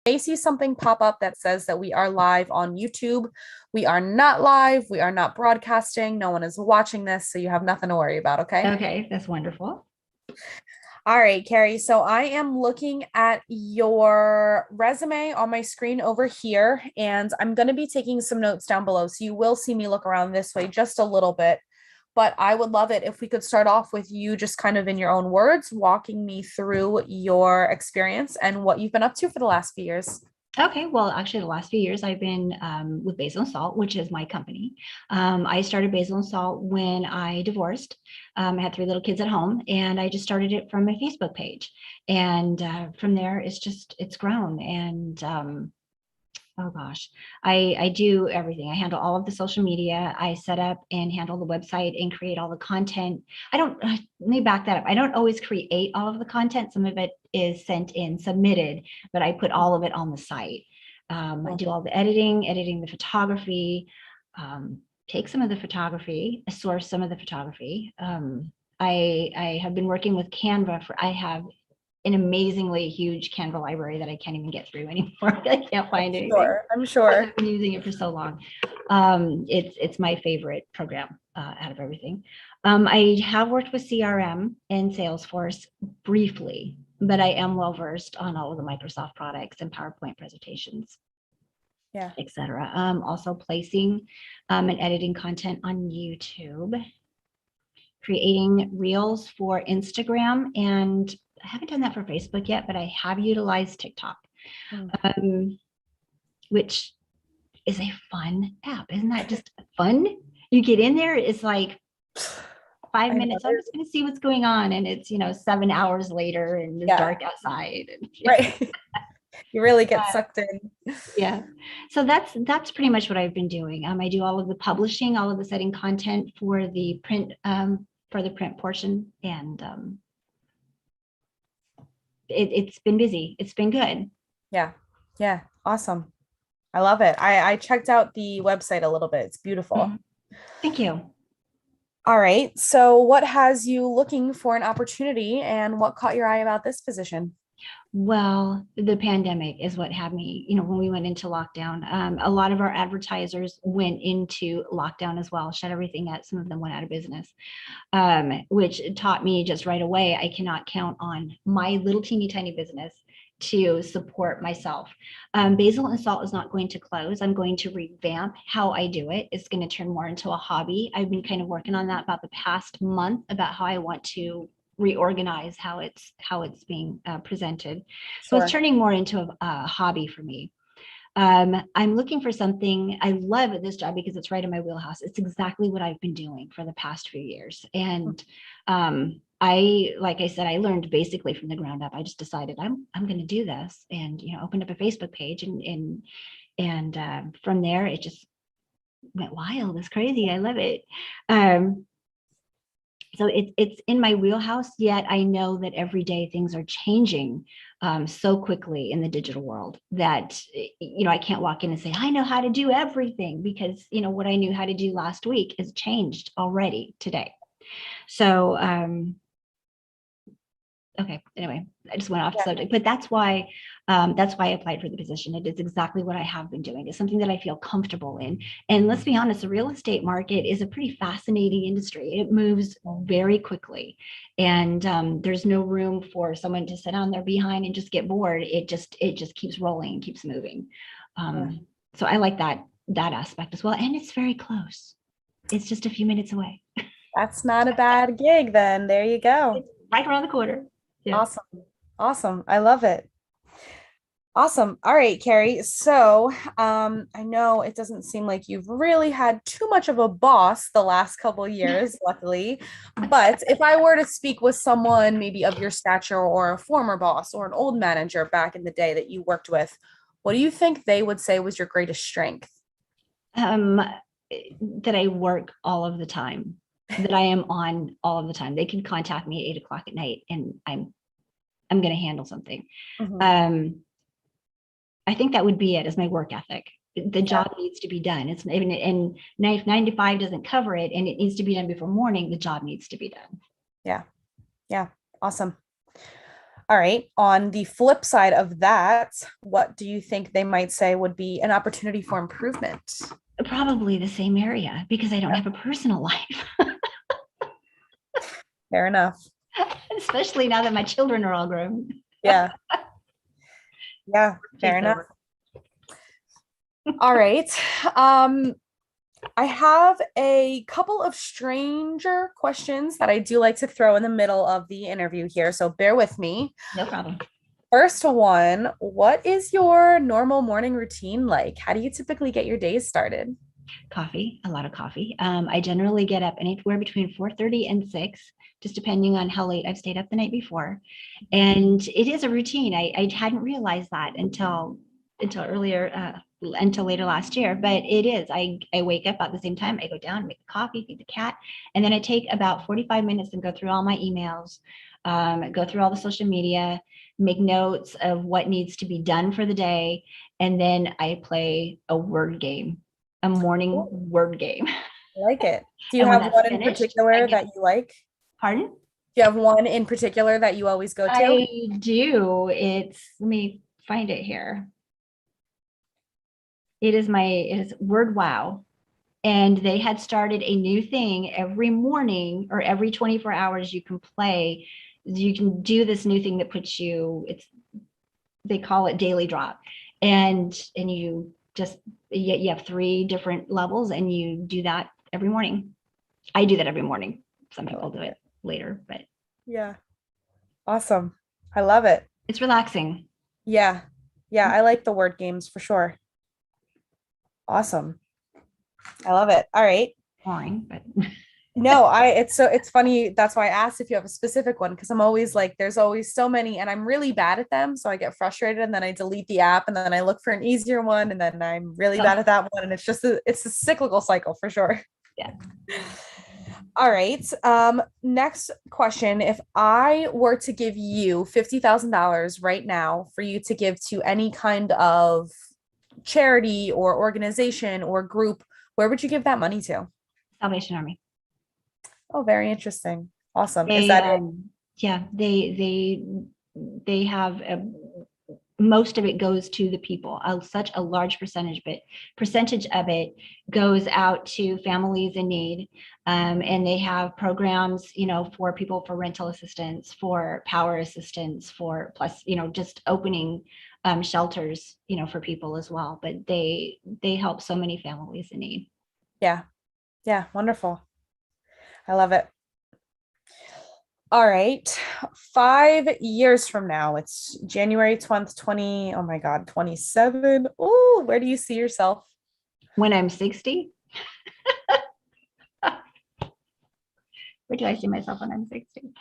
may see something pop up that says that we are live on YouTube. We are not live. We are not broadcasting. No one is watching this, so you have nothing to worry about, okay? Okay, that's wonderful. All right, Karie. So I am looking at your resume on my screen over here, and I'm going to be taking some notes down below. So you will see me look around this way just a little bit. But I would love it if we could start off with you just kind of in your own words, walking me through your experience and what you've been up to for the last few years. Okay, well, actually, the last few years I've been with Basil and Salt, which is my company. I started Basil and Salt when I divorced. I had 3 little kids at home, and I just started it from my Facebook page. And from there, it's grown. And oh gosh, I do everything. I handle all of the social media. I set up and handle the website and create all the content. I don't, let me back that up. I don't always create all of the content. Some of it is sent in, submitted, but I put all of it on the site. I do all the editing the photography, take some of the photography, source some of the photography. I have been working with Canva I have an amazingly huge Canva library that I can't even get through anymore. I can't find anything. Sure, I'm sure. I've been using it for so long. It's my favorite program out of everything. I have worked with CRM and Salesforce briefly, but I am well versed on all of the Microsoft products and PowerPoint presentations, etc. Also placing and editing content on YouTube, creating reels for Instagram, and I haven't done that for Facebook yet, but I have utilized TikTok, which is a fun app. Isn't that just fun? You get in there, it's like 5 minutes. I'm just going to see what's going on. And it's, 7 hours later and it's dark outside. And, right. You really get sucked in. Yeah. So that's pretty much what I've been doing. I do all of the publishing, all of the setting content for the print portion. And it's been busy. It's been good. Yeah. Yeah. Awesome. I love it. I checked out the website a little bit. It's beautiful. Mm-hmm. Thank you. All right. So what has you looking for an opportunity, and what caught your eye about this position? Well, the pandemic is what had me, when we went into lockdown, a lot of our advertisers went into lockdown as well, shut everything out. Some of them went out of business, which taught me just right away, I cannot count on my little teeny tiny business to support myself. Basil and Salt is not going to close. I'm going to revamp how I do it. It's going to turn more into a hobby. I've been kind of working on that about the past month, about how I want to reorganize how it's being presented. So it's turning more into a hobby for me. I'm looking for something. I love this job because it's right in my wheelhouse. It's exactly what I've been doing for the past few years. And like I said, I learned basically from the ground up. I just decided I'm going to do this, and opened up a Facebook page, and from there it just went wild. It's crazy. I love it. So it's in my wheelhouse, yet I know that every day things are changing so quickly in the digital world that, I can't walk in and say, I know how to do everything, because, what I knew how to do last week has changed already today. So, okay, anyway, I just went off subject, but that's why I applied for the position. It is exactly what I have been doing. It's something that I feel comfortable in. And let's be honest, the real estate market is a pretty fascinating industry. It moves very quickly, and there's no room for someone to sit on their behind and just get bored. It just keeps rolling and keeps moving. So I like that aspect as well. And it's very close. It's just a few minutes away. That's not a bad gig then. There you go. It's right around the corner. Yeah. Awesome. I love it. Awesome. All right, Karie. So I know it doesn't seem like you've really had too much of a boss the last couple of years, luckily. But if I were to speak with someone maybe of your stature, or a former boss, or an old manager back in the day that you worked with, what do you think they would say was your greatest strength? That I work all of the time, that I am on all of the time. They can contact me at 8 o'clock at night, and I'm going to handle something. I think that would be it, as my work ethic. The job needs to be done. It's even, and if 9 to 5 doesn't cover it, and it needs to be done before morning, the job needs to be done. Yeah. Awesome. All right. On the flip side of that, what do you think they might say would be an opportunity for improvement? Probably the same area because I don't have a personal life, Fair enough. especially now that my children are all grown. Yeah. Yeah. Fair Takes enough. over. All right. Um, I have a couple of stranger questions that I do like to throw in the middle of the interview here, so bear with me. No problem. First one, what is your normal morning routine like? How do you typically get your days started? Coffee, a lot of coffee. I generally get up anywhere between 4:30 and 6, just depending on how late I've stayed up the night before. And it is a routine. I hadn't realized that until earlier, until later last year, but it is. I wake up at the same time. I go down, make coffee, feed the cat, and then I take about 45 minutes and go through all my emails, go through all the social media, make notes of what needs to be done for the day, and then I play a word game, a morning Cool. word game. I like it. Do you And when have that's one in finished, I particular get, that you like? pardon? Do you have one in particular that you always go to? I do. Let me find it here. It is Word Wow. And they had started a new thing every morning or every 24 hours you can play. You can do this new thing that puts you, they call it daily drop. And you just, you have 3 different levels and you do that every morning. I do that every morning. Some people do it later, but Yeah. Awesome. I love it. it's relaxing. Yeah. Yeah, I like the word games for sure. Awesome. I love it. All right. Boring, but No, it's funny. That's why I asked if you have a specific one because I'm always like, there's always so many, and I'm really bad at them. So I get frustrated and then I delete the app and then I look for an easier one and then I'm really bad at that one. And it's a cyclical cycle for sure. yeah. All right. Next question. If I were to give you $50,000 right now for you to give to any kind of charity or organization or group, where would you give that money to? Salvation Army. Oh, very interesting. Awesome. Is They, that it? yeah, they have most of it goes to the people. Such a large percentage of it goes out to families in need, and they have programs, for people for rental assistance, for power assistance, for plus, just opening shelters, for people as well. But they help so many families in need. Yeah. Yeah. Wonderful. I love it. All right. 5 years from now, it's January 20th, 20. Oh my God, 27. Oh, where do you see yourself? When I'm 60, where do I see myself when I'm 60?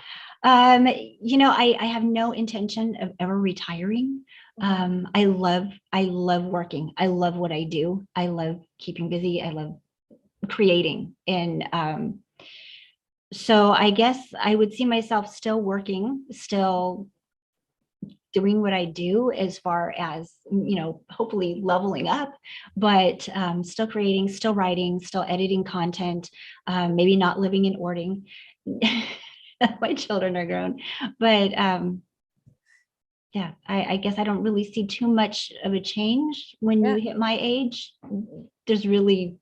I have no intention of ever retiring. I love working. I love what I do. I love keeping busy. I love creating. And so I guess I would see myself still working, still doing what I do as far as, hopefully leveling up, but still creating, still writing, still editing content, maybe not living in Ording. My children are grown, but yeah, I guess I don't really see too much of a change when Yeah. you hit my age. There's really,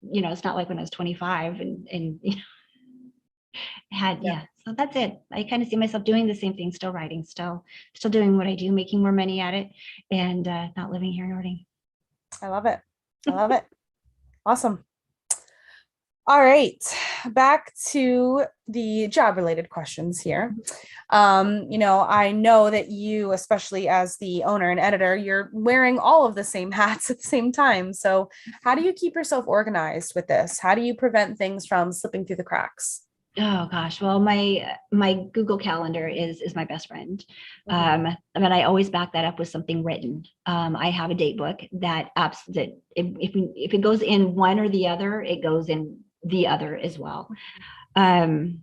it's not like when I was 25 and Yeah. so that's it. I kind of see myself doing the same thing, still writing, still doing what I do, making more money at it, and not living here in Ording. I love it. I love it. Awesome. All right. Back to the job related questions here. I know that you, especially as the owner and editor, you're wearing all of the same hats at the same time. So, how do you keep yourself organized with this? How do you prevent things from slipping through the cracks? Oh gosh, well, my Google Calendar is my best friend. Mhm. But I always back that up with something written. I have a date book that apps that if it goes in one or the other, it goes in the other as well. Um,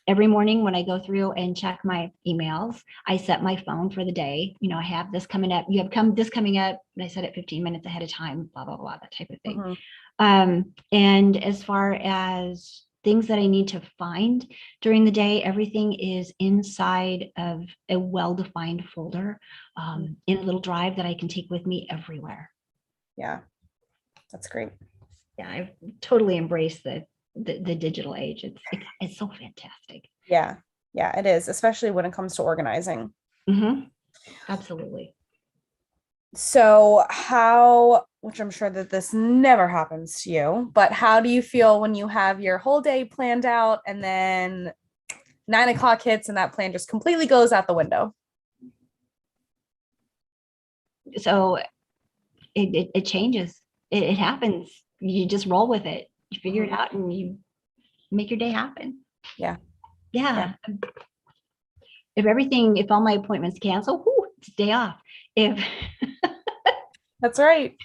every morning when I go through and check my emails, I set my phone for the day. I have this coming up. You have this coming up, and I set it 15 minutes ahead of time. Blah blah blah, that type of thing. Mhm. And as far as things that I need to find during the day, everything is inside of a well-defined folder, in a little drive that I can take with me everywhere. Yeah, that's great. Yeah, I've totally embraced the digital age. It's so fantastic. Yeah, yeah, it is, especially when it comes to organizing. Hmm. Absolutely. So, how, which I'm sure that this never happens to you, but how do you feel when you have your whole day planned out and then 9 o'clock hits and that plan just completely goes out the window? So it changes. It happens. You just roll with it. You figure it Mhm. out and you make your day happen. Yeah, yeah, Yeah. If all my appointments cancel, whew, it's a day off. If that's right.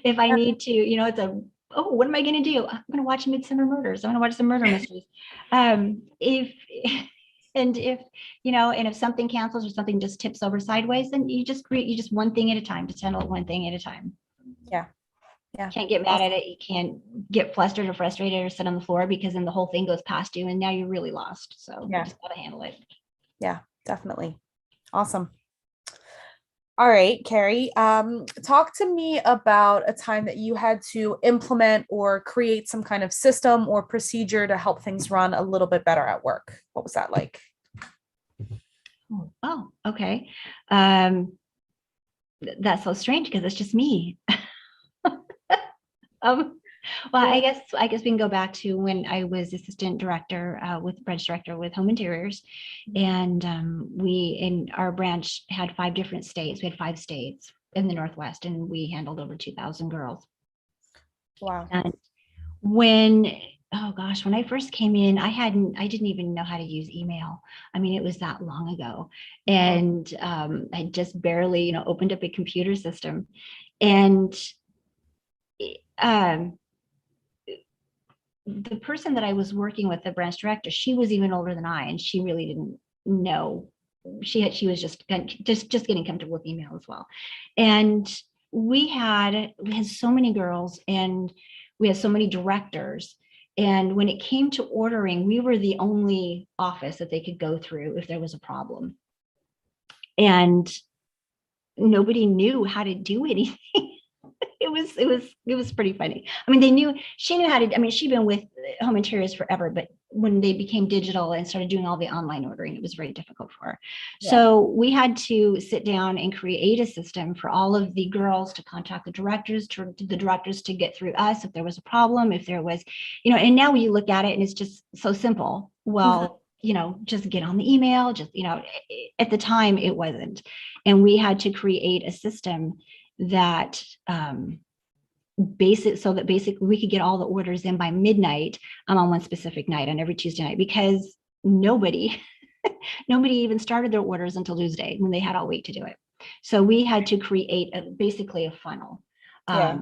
if I Yeah, need to, it's oh, what am I going to do? I'm going to watch Midsummer Murders. I'm going to watch some murder mysteries. If and if and if something cancels or something just tips over sideways, then you just one thing at a time, just handle it one thing at a time. yeah, yeah. Can't get mad at Awesome. it. You can't get flustered or frustrated or sit on the floor, because then the whole thing goes past you and now you're really lost. So you Yeah, just got to handle it. yeah, definitely. Awesome. All right, Karie, talk to me about a time that you had to implement or create some kind of system or procedure to help things run a little bit better at work. What was that like? Oh, okay. Um, that's so strange because it's just me. Um, well, Yeah. I guess we can go back to when I was assistant director, with branch director with Home Interiors, and we in our branch had 5 different states. We had 5 states in the Northwest, and we handled over 2,000 girls. Wow. And when oh gosh, when I first came in, I didn't even know how to use email. I mean, it was that long ago, and I just barely opened up a computer system, and um, the person that I was working with, the branch director, she was even older than I, and she really didn't know. She was just getting comfortable with email as well. And we had so many girls, and we had so many directors. And when it came to ordering, we were the only office that they could go through if there was a problem. And nobody knew how to do anything. It was pretty funny. I mean, she knew how to, I mean, she'd been with Home Interiors forever, but when they became digital and started doing all the online ordering, it was very difficult for her. Yeah. So we had to sit down and create a system for all of the girls to contact the directors, to the directors to get through us if there was a problem, if there was, and now you look at it and it's just so simple. Mhm. Well, just get on the email, just, at the time it wasn't. And we had to create a system that basically we could get all the orders in by midnight, on one specific night on every Tuesday night, because nobody nobody even started their orders until Tuesday when they had all week to do it. So we had to create basically a funnel, Yeah.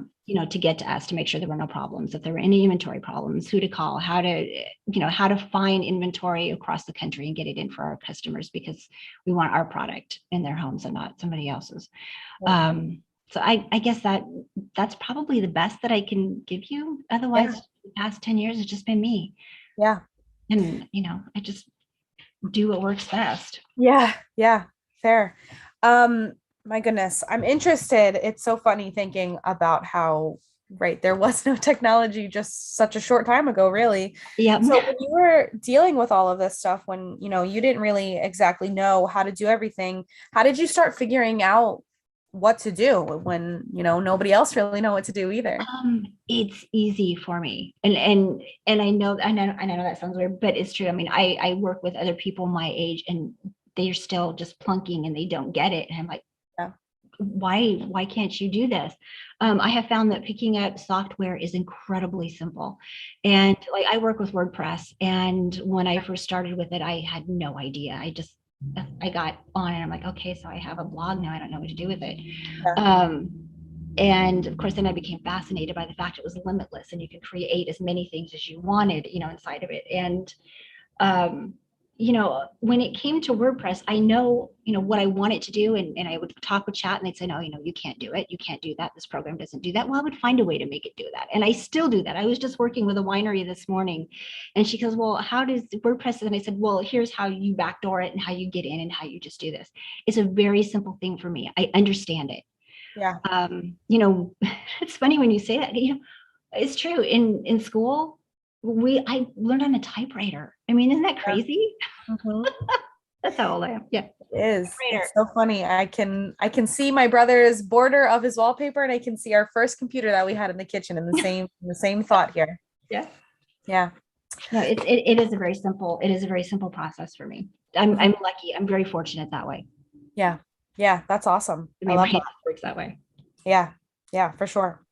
to get to us, to make sure there were no problems, if there were any inventory problems, who to call, how to find inventory across the country and get it in for our customers, because we want our product in their homes and not somebody else's. Yeah. So I guess that's probably the best that I can give you. Otherwise, Yeah. the past 10 years, it's just been me. Yeah. And, I just do what works best. Yeah. Yeah. Fair. Um, my goodness, I'm interested. It's so funny thinking about how, right, there was no technology just such a short time ago, really. Yeah. So when you were dealing with all of this stuff, when, you didn't really exactly know how to do everything, how did you start figuring out what to do when, nobody else really know what to do either? It's easy for me. And I know that sounds weird, but it's true. I mean, I work with other people my age, and they're still just plunking and they don't get it. And I'm like, Yeah. why can't you do this? I have found that picking up software is incredibly simple. And like, I work with WordPress, and when I first started with it, I had no idea. I got on and I'm like, okay, so I have a blog now. I don't know what to do with it. Yeah. Um, and of course, then I became fascinated by the fact it was limitless and you can create as many things as you wanted, inside of it. And um, when it came to WordPress, I know, what I wanted to do. And I would talk with chat and they'd say, no, you can't do it. You can't do that. This program doesn't do that. Well, I would find a way to make it do that. And I still do that. I was just working with a winery this morning and she goes, well, how does WordPress? And I said, well, here's how you backdoor it and how you get in and how you just do this. It's a very simple thing for me. I understand it. Yeah. It's funny when you say that, it's true. In school, I learned on a typewriter. I mean, isn't that crazy? Mhm. That's how old I am. Yeah. It is. It's so funny. I can see my brother's border of his wallpaper and I can see our first computer that we had in the kitchen in the same thought here. Yeah. Yeah. No, it is a very simple process for me. I'm lucky. I'm very fortunate that way. Yeah. Yeah. That's awesome. My I love brain that. works that way. Yeah. Yeah, for sure.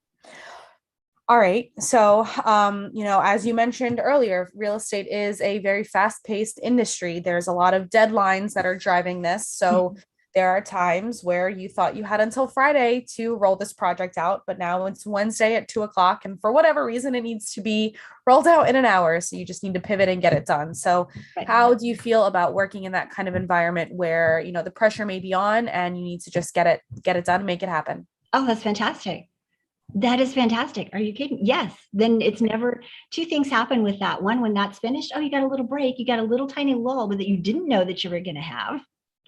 All right. So, as you mentioned earlier, real estate is a very fast-paced industry. There's a lot of deadlines that are driving this. So there are times where you thought you had until Friday to roll this project out, but now it's Wednesday at 2 o'clock. And for whatever reason, it needs to be rolled out in an hour. So you just need to pivot and get it done. So Right. how do you feel about working in that kind of environment where, the pressure may be on and you need to just get it done, make it happen? Oh, that's fantastic. That is fantastic. Are you kidding? Yes. Then it's never, two things happen with that. One, when that's finished, oh, you got a little break, you got a little tiny lull that you didn't know that you were going to have.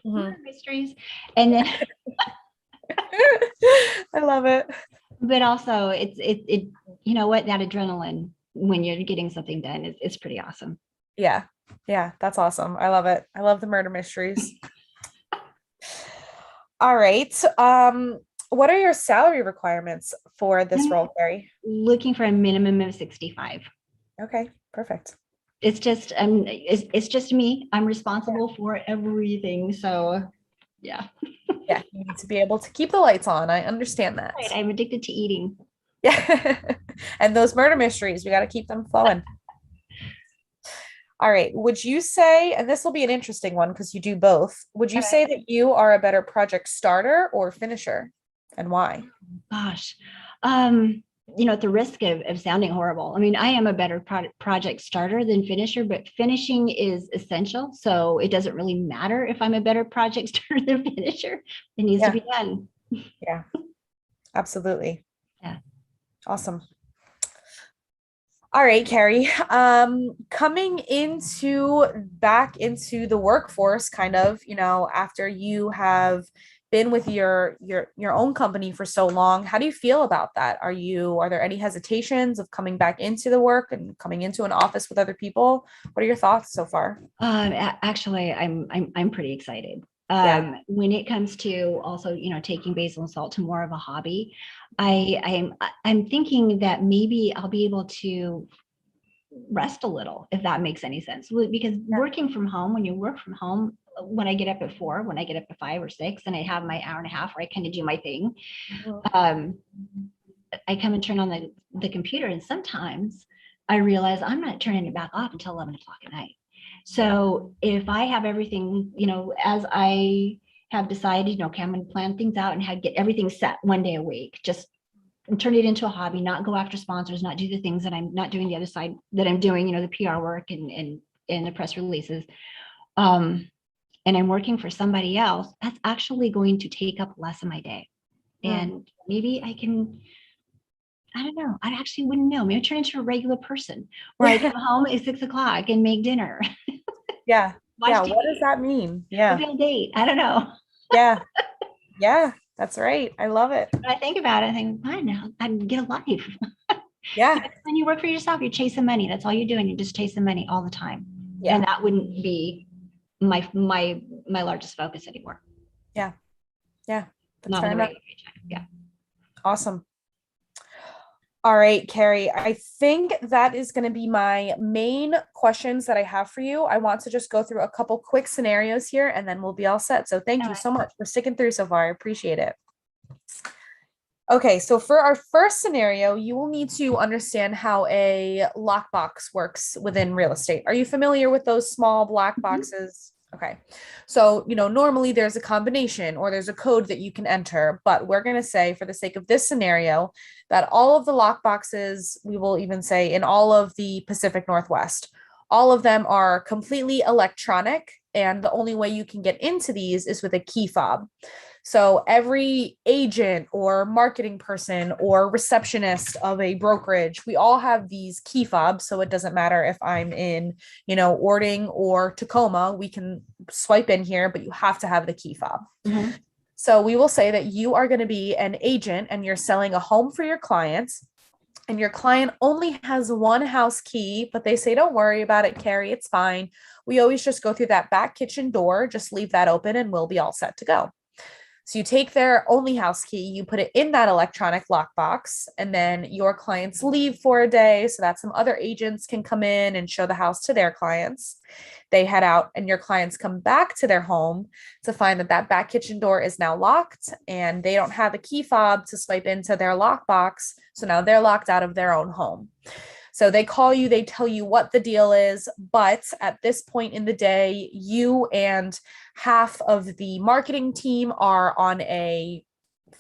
Mhm. Mysteries. And then, I love it. but also it, you know what, that adrenaline when you're getting something done is pretty awesome. Yeah. Yeah. That's awesome. I love it. I love the murder mysteries. All right. What are your salary requirements for this role, Karie? Looking for a minimum of 65. Okay, perfect. It's just it's just me. I'm responsible for everything. So yeah. Yeah, you need to be able to keep the lights on. I understand that. Right. I'm addicted to eating. Yeah. And those murder mysteries, we got to keep them flowing. All right. Would you say, and this will be an interesting one because you do both, would you say that you are a better project starter or finisher, and why? Gosh. At the risk of sounding horrible, I mean, I am a better project starter than finisher, but finishing is essential. So it doesn't really matter if I'm a better project starter than finisher. It needs to be done. Yeah, absolutely. Yeah. Awesome. All right, Karie. Coming back into the workforce, kind of, after you have been with your own company for so long, how do you feel about that? Are there any hesitations of coming back into the work and coming into an office with other people? What are your thoughts so far? Actually, I'm pretty excited. Yeah. When it comes to also, taking basil and salt to more of a hobby, I'm thinking that maybe I'll be able to rest a little, if that makes any sense. Because working from home, when you work from home, when I get up at 4, when I get up at 5 or 6, and I have my hour and a half where I kind of do my thing, I come and turn on the computer, and sometimes I realize I'm not turning it back off until 11 o'clock at night. So if I have everything, as I have decided, okay, I'm going to plan things out and get everything set one day a week, just turn it into a hobby, not go after sponsors, not do the things that I'm not doing the other side that I'm doing, the PR work and the press releases. And I'm working for somebody else, that's actually going to take up less of my day. And maybe I can, I don't know, I actually wouldn't know. Maybe turn into a regular person where I come home at 6 o'clock and make dinner. Yeah. Yeah. TV. What does that mean? Yeah. Maybe on a date. I don't know. Yeah. Yeah. That's right. I love it. When I think about it, I think, fine now, I get a life. Yeah. When you work for yourself, you're chasing money. That's all you're doing. You're just chasing money all the time. Yeah. And that wouldn't be my largest focus anymore. Yeah. Yeah. That's Not fair enough. Yeah. Awesome. All right, Karie, I think that is going to be my main questions that I have for you. I want to just go through a couple quick scenarios here and then we'll be all set. So thank you so much for sticking through so far. I appreciate it. Okay, so for our first scenario, you will need to understand how a lockbox works within real estate. Are you familiar with those small black boxes? Okay, so normally there's a combination or there's a code that you can enter, but we're going to say for the sake of this scenario that all of the lock boxes, we will even say in all of the Pacific Northwest, All of them are completely electronic, and the only way you can get into these is with a key fob. So every agent or marketing person or receptionist of a brokerage, we all have these key fobs. So it doesn't matter if I'm in, Ording or Tacoma, we can swipe in here, but you have to have the key fob. Mm-hmm. So we will say that you are going to be an agent and you're selling a home for your clients. And your client only has one house key, but they say, don't worry about it, Karie, it's fine. We always just go through that back kitchen door, just leave that open and we'll be all set to go. So you take their only house key, you put it in that electronic lockbox, and then your clients leave for a day so that some other agents can come in and show the house to their clients. They head out, and your clients come back to their home to find that that back kitchen door is now locked, and they don't have a key fob to swipe into their lockbox. So now they're locked out of their own home. So they call you, they tell you what the deal is, but at this point in the day, you and half of the marketing team are on a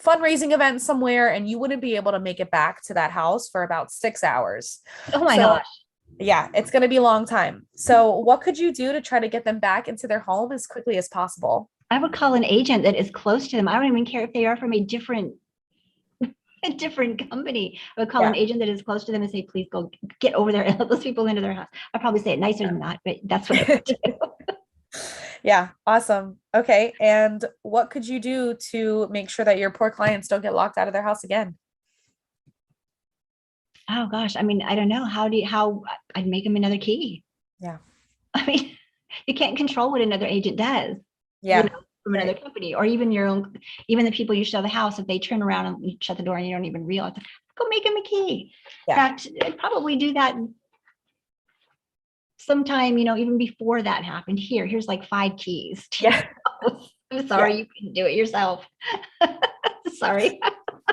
fundraising event somewhere, and you wouldn't be able to make it back to that house for about 6 hours. Oh my So, gosh. yeah, it's going to be a long time. So, what could you do to try to get them back into their home as quickly as possible? I would call an agent that is close to them. I don't even care if they are from a different company. I would call an agent that is close to them and say, please go get over there and let those people into their house. I'd probably say it nicer than that, but that's what I would do. Yeah, awesome. Okay. And what could you do to make sure that your poor clients don't get locked out of their house again? Oh gosh. I mean, I don't know. How I'd make them another key. Yeah. I mean, you can't control what another agent does, Yeah. from another company, or even your own, even the people you show the house, if they turn around and you shut the door and you don't even realize, go make them a key. Yeah. In fact, I'd probably do that sometime, even before that happened. Here's like 5 keys to Yeah. I'm sorry, you couldn't do it yourself. Sorry.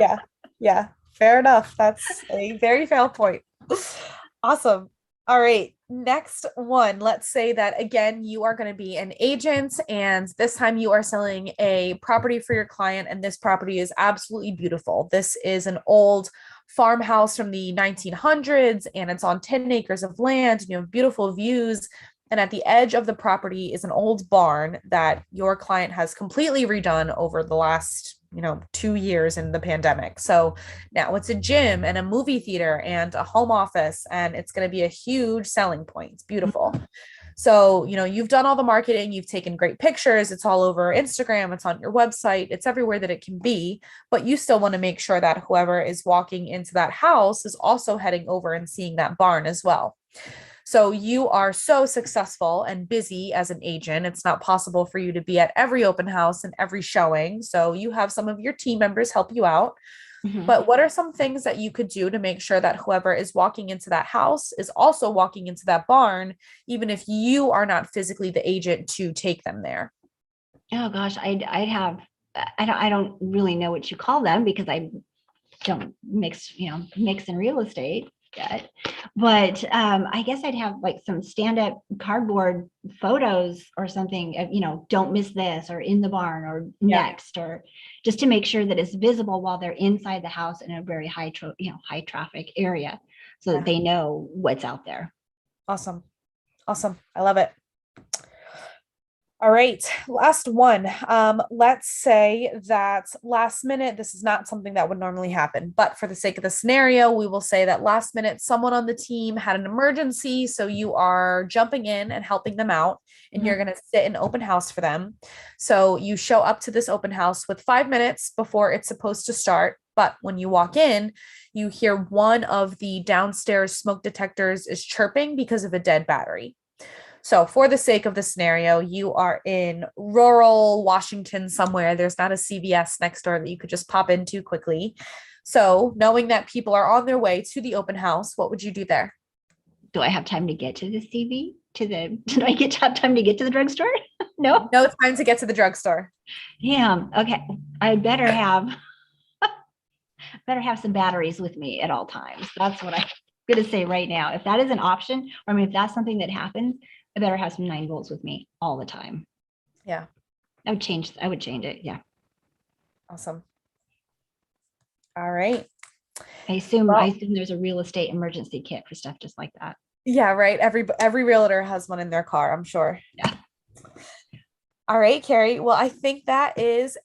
Yeah. Yeah. Fair enough. That's a very fair point. Awesome. All right. Next one. Let's say that again, you are going to be an agent, and this time you are selling a property for your client, and this property is absolutely beautiful. This is an old farmhouse from the 1900s, and it's on 10 acres of land, and you have beautiful views. And at the edge of the property is an old barn that your client has completely redone over the last 2 years in the pandemic. So now it's a gym and a movie theater and a home office, and it's going to be a huge selling point. It's beautiful. So, you've done all the marketing, you've taken great pictures, it's all over Instagram, it's on your website, it's everywhere that it can be, but you still want to make sure that whoever is walking into that house is also heading over and seeing that barn as well. So you are so successful and busy as an agent. It's not possible for you to be at every open house and every showing. So you have some of your team members help you out. Mm-hmm. But what are some things that you could do to make sure that whoever is walking into that house is also walking into that barn, even if you are not physically the agent to take them there? Oh gosh, I'd have, I don't really know what you call them because I don't mix in real estate yet. But I guess I'd have like some stand-up cardboard photos or something of, don't miss this, or in the barn, or next, or just to make sure that it's visible while they're inside the house in a very high traffic area, so that they know what's out there. Awesome. Awesome. I love it. All right, last one. Let's say that last minute, this is not something that would normally happen, but for the sake of the scenario, we will say that last minute, someone on the team had an emergency. So you are jumping in and helping them out, and you're going to sit in open house for them. So you show up to this open house with 5 minutes before it's supposed to start. But when you walk in, you hear one of the downstairs smoke detectors is chirping because of a dead battery. So for the sake of the scenario, you are in rural Washington somewhere. There's not a CVS next door that you could just pop into quickly. So knowing that people are on their way to the open house, what would you do there? Do I have time to get to the CV? Do I have time to get to the drugstore? No. No time to get to the drugstore. Damn. Okay. I better have some batteries with me at all times. That's what I'm going to say right now. If that is an option, or if that's something that happens, I better have some 9 volts with me all the time. Yeah. I would change it. Yeah. Awesome. All right. I assume there's a real estate emergency kit for stuff just like that. Yeah, right. Every realtor has one in their car, I'm sure. Yeah. All right, Carrie. Well, I think that is